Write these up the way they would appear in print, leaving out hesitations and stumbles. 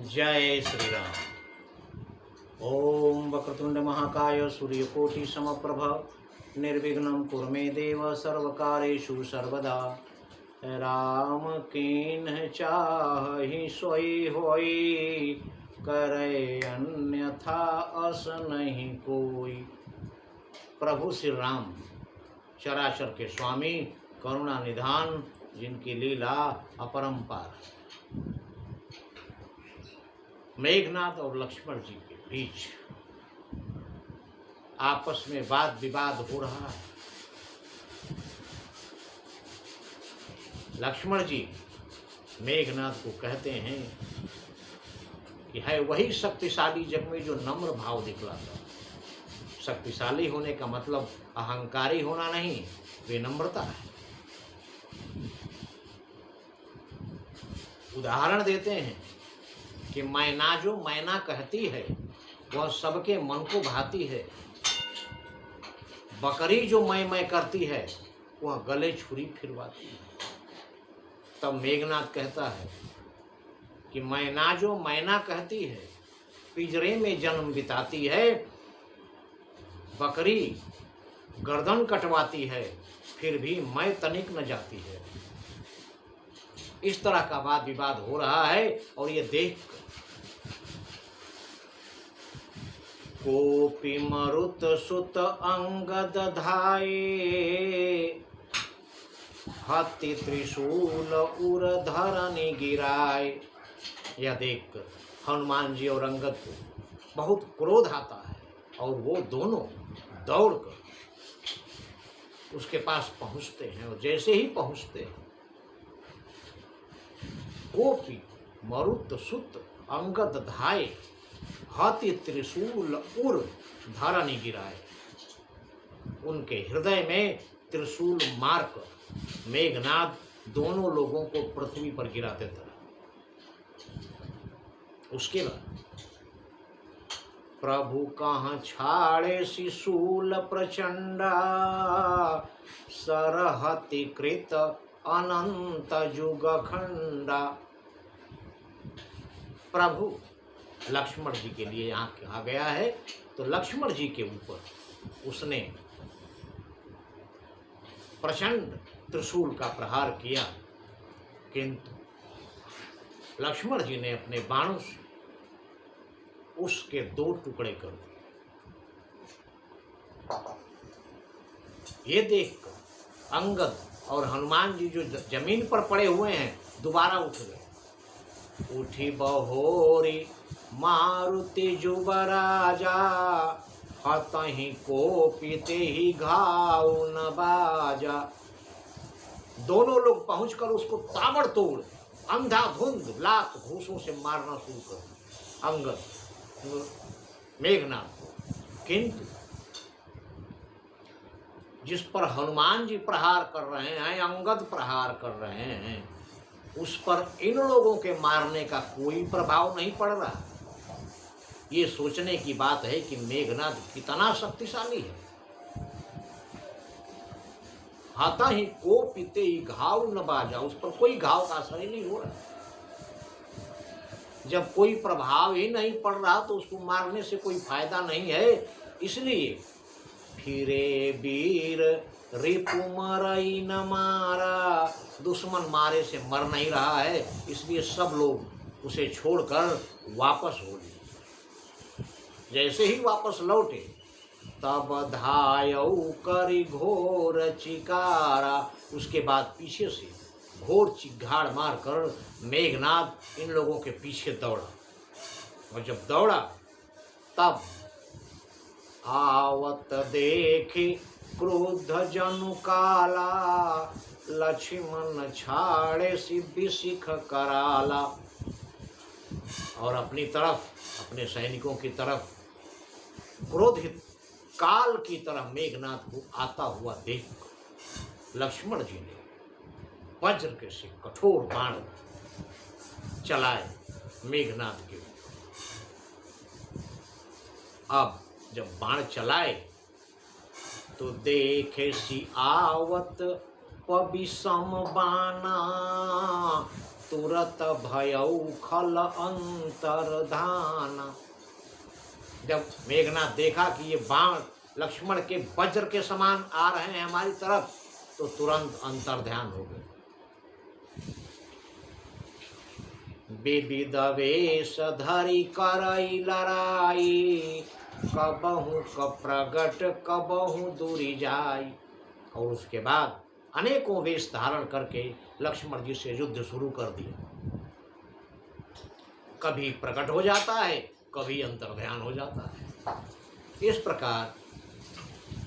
जय श्री राम। ओम वक्रतुंड महाकाय सूर्यकोटि समप्रभ निर्विघ्नं कुरु मे देव सर्वकारेषु सर्वदा। राम कीन्ह चाहि सोई होई, करे अन्यथा अस नहीं कोई। प्रभु श्री राम चराचर के स्वामी, करुणा निधान, जिनकी लीला अपरंपार। मेघनाद और लक्ष्मण जी के बीच आपस में वाद विवाद हो रहा है। लक्ष्मण जी मेघनाद को कहते हैं कि है वही शक्तिशाली जग में जो नम्र भाव दिखलाता। शक्तिशाली होने का मतलब अहंकारी होना नहीं, विनम्रता है। उदाहरण देते हैं कि मैना जो मैना कहती है वह सबके मन को भाती है। बकरी जो मैं करती है वह गले छुरी फिरवाती है। तब मेघनाद कहता है कि मैना जो मैना कहती है पिंजरे में जन्म बिताती है, बकरी गर्दन कटवाती है, फिर भी मैं तनिक न जाती है। इस तरह का वाद विवाद हो रहा है और ये देख कोपी मरुत सुत अंगद धाये, हति त्रिशूल उर धरनी गिराए। यह देख हनुमान जी और अंगद को बहुत क्रोध आता है और वो दोनों दौड़कर उसके पास पहुंचते हैं। और जैसे ही पहुंचते हैं, कोपी मरुत सुत अंगद धाये, हाथी त्रिशूल उर धरनी गिराए। उनके हृदय में त्रिशूल मारकर मेघनाद दोनों लोगों को पृथ्वी पर गिरा देता है। उसके बाद प्रभु कहाँ छाड़े शिशूल प्रचंडा, सरहति कृत अनंत जुग खंडा। प्रभु लक्ष्मण जी के लिए यहाँ कहा गया है, तो लक्ष्मण जी के ऊपर उसने प्रचंड त्रिशूल का प्रहार किया, किंतु लक्ष्मण जी ने अपने बाणों से उसके दो टुकड़े कर दिए। ये देखकर अंगद और हनुमान जी जो जमीन पर पड़े हुए हैं दोबारा उठ गए। उठी बहोरी मारुति जुबराजा, हतहि कोपिते ही घाव न बाजा। दोनों लोग पहुंचकर उसको ताबड़तोड़ अंधाधुंध लात घूसों से मारना शुरू कर अंगद मेघनाद को। किंतु जिस पर हनुमान जी प्रहार कर रहे हैं, अंगद प्रहार कर रहे हैं, उस पर इन लोगों के मारने का कोई प्रभाव नहीं पड़ रहा। ये सोचने की बात है कि मेघनाद कितना शक्तिशाली है। हाथा ही को पीते ही घाव न बाजा, उस पर कोई घाव का असर ही नहीं हो रहा। जब कोई प्रभाव ही नहीं पड़ रहा तो उसको मारने से कोई फायदा नहीं है। इसलिए फिरे वीर रिपु मरई न मारा, दुश्मन मारे से मर नहीं रहा है, इसलिए सब लोग उसे छोड़कर वापस हो लिए। जैसे ही वापस लौटे तब धायौ करी घोर चिकारा। उसके बाद पीछे से घोर चिघाड़ मारकर मेघनाद इन लोगों के पीछे दौड़ा। और जब दौड़ा तब आवत देखे क्रोध जनु काला, लक्ष्मण छाड़े सिद्धि सिख कराला। और अपनी तरफ, अपने सैनिकों की तरफ क्रोधित काल की तरह मेघनाद को आता हुआ देख लक्ष्मण जी ने वज्र के से कठोर बाण चलाए मेघनाद के ऊपर। अब जब बाण चलाए तो देखे सी आवत पबिसम बाना, तुरत भयऊ खल अंतर्धान। जब मेघनाथ देखा कि ये बाण लक्ष्मण के वज्र के समान आ रहे हैं हमारी तरफ, तो तुरंत अंतर्ध्यान हो गए। विविध वेश धरि करई लड़ाई, कबहु क प्रगट कबहु दूरी जाई। और उसके बाद अनेकों वेश धारण करके लक्ष्मण जी से युद्ध शुरू कर दिया। कभी प्रकट हो जाता है, कभी अंतर्ध्यान हो जाता है। इस प्रकार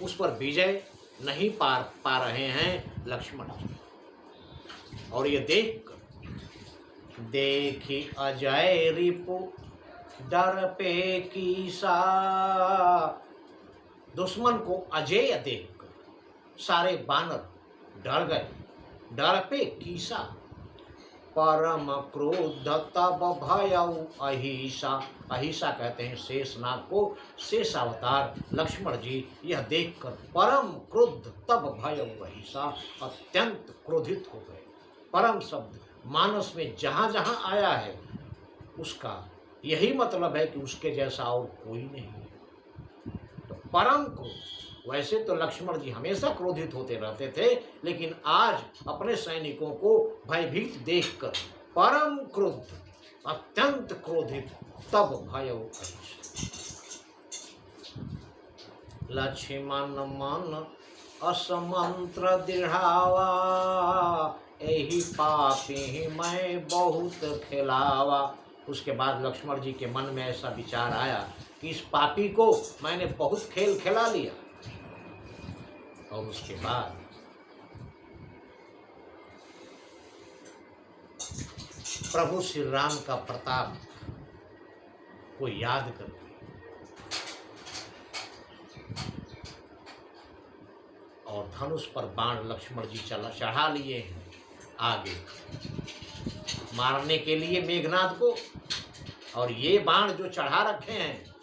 उस पर विजय नहीं पा रहे हैं लक्ष्मण जी। और ये देखी अजय रिपु डर पे कीसा। दुश्मन को अजय देखकर सारे बानर डर गए। डर पे कीसा परम क्रोध तब भयऊ अहिसा। अहिसा कहते हैं शेषनाग को, शेष अवतार लक्ष्मण जी यह देखकर परम क्रोध तब भयऊ अहिसा, अत्यंत क्रोधित हो गए। परम शब्द मानस में जहाँ जहाँ आया है उसका यही मतलब है कि उसके जैसा और कोई नहीं है। तो परम क्रोध, वैसे तो लक्ष्मण जी हमेशा क्रोधित होते रहते थे, लेकिन आज अपने सैनिकों को भयभीत देखकर परम क्रोध, अत्यंत क्रोधित तब भयऊ लक्ष्मण मन असमंत्र दृढ़ावा। यही पापी मैं बहुत खिलावा। उसके बाद लक्ष्मण जी के मन में ऐसा विचार आया कि इस पापी को मैंने बहुत खेल खिला लिया। और उसके बाद प्रभु श्री राम का प्रताप को याद करके और धनुष पर बाण लक्ष्मण जी चढ़ा लिए हैं आगे मारने के लिए मेघनाथ को। और ये बाण जो चढ़ा रखे हैं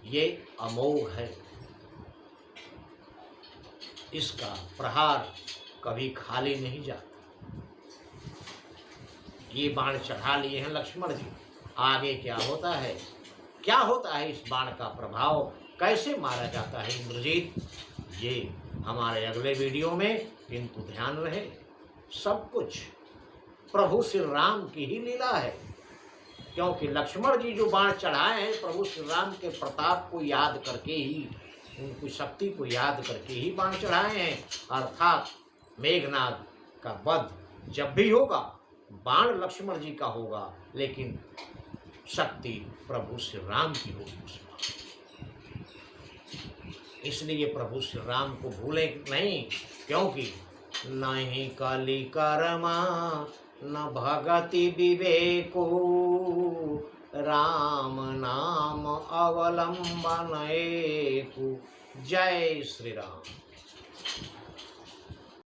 ये अमोघ है, इसका प्रहार कभी खाली नहीं जाता। ये बाण चढ़ा लिए हैं लक्ष्मण जी। आगे क्या होता है, क्या होता है इस बाण का प्रभाव, कैसे मारा जाता है इंद्रजीत, ये हमारे अगले वीडियो में। किंतु ध्यान रहे सब कुछ प्रभु श्री राम की ही लीला है, क्योंकि लक्ष्मण जी जो बाण चढ़ाए हैं प्रभु श्री राम के प्रताप को याद करके ही, उनकी शक्ति को याद करके ही बाण चढ़ाए हैं। अर्थात मेघनाद का वध जब भी होगा बाण लक्ष्मण जी का होगा, लेकिन शक्ति प्रभु श्री राम की होगी उस बाण। इसलिए प्रभु श्री राम को भूले नहीं, क्योंकि नहीं कली कर्मा न भगति विवेको, राम नाम अवलंबन एको। जय श्री राम।